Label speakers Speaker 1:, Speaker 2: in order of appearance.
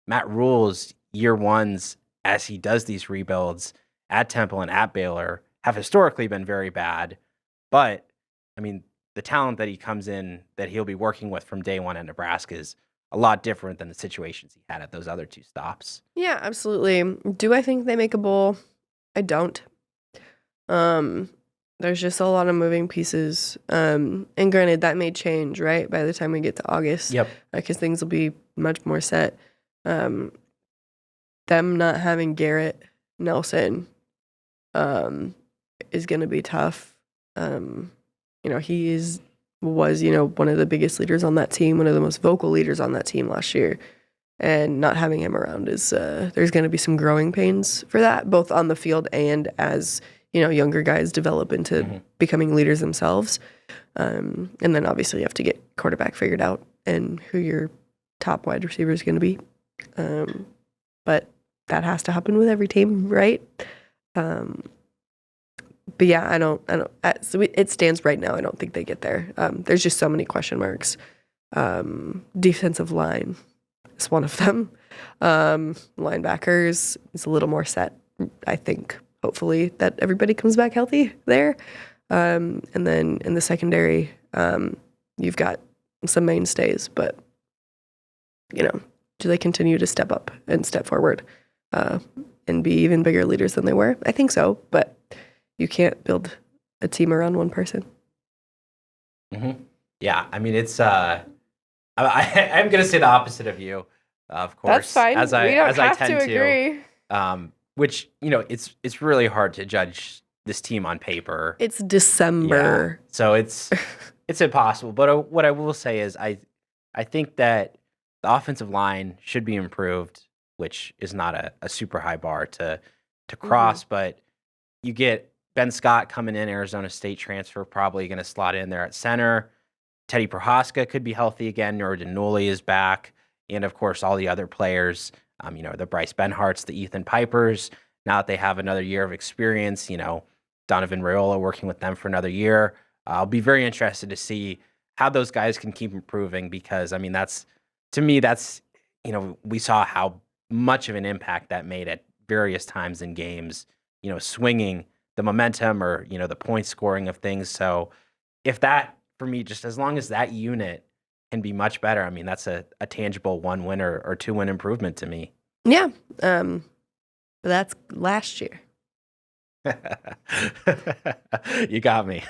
Speaker 1: Matt Rule's year ones as he does these rebuilds at Temple and at Baylor have historically been very bad. But, I mean, the talent that he comes in, that he'll be working with from day one at Nebraska is a lot different than the situations he had at those other two stops.
Speaker 2: Yeah, absolutely. Do I think they make a bowl? I don't. There's just a lot of moving pieces. And granted, that may change, right? By the time we get to August.
Speaker 1: Yep.
Speaker 2: Because things will be much more set. Them not having Garrett Nelson is going to be tough. He was one of the biggest leaders on that team, one of the most vocal leaders on that team last year. And not having him around is there's going to be some growing pains for that, both on the field and as younger guys develop into becoming leaders themselves. And then obviously you have to get quarterback figured out and who your top wide receiver is going to be. But that has to happen with every team, right? But yeah, I don't. So it stands right now. I don't think they get there. There's just so many question marks. Defensive line is one of them. Linebackers is a little more set, I think. Hopefully that everybody comes back healthy there. And then in the secondary, you've got some mainstays, but do they continue to step up and step forward and be even bigger leaders than they were? I think so, but you can't build a team around one person.
Speaker 1: Yeah, I mean, it's I'm going to say the opposite of you, of course.
Speaker 2: That's fine. We don't have to agree.
Speaker 1: Which, it's really hard to judge this team on paper.
Speaker 2: It's December.
Speaker 1: Yeah, so it's impossible. But what I will say is I think that the offensive line should be improved, which is not a super high bar to cross. But you get Ben Scott coming in, Arizona State transfer, probably going to slot in there at center. Teddy Prohaska could be healthy again. Norton Newley is back. And, of course, all the other players, the Bryce Benharts, the Ethan Pipers. Now that they have another year of experience, Donovan Raiola working with them for another year. I'll be very interested to see how those guys can keep improving because, we saw how much of an impact that made at various times in games, swinging the momentum or, the point scoring of things. So if that, for me, just as long as that unit can be much better, that's a tangible 1-win or 2-win improvement to me.
Speaker 2: Yeah. But that's last year.
Speaker 1: You got me.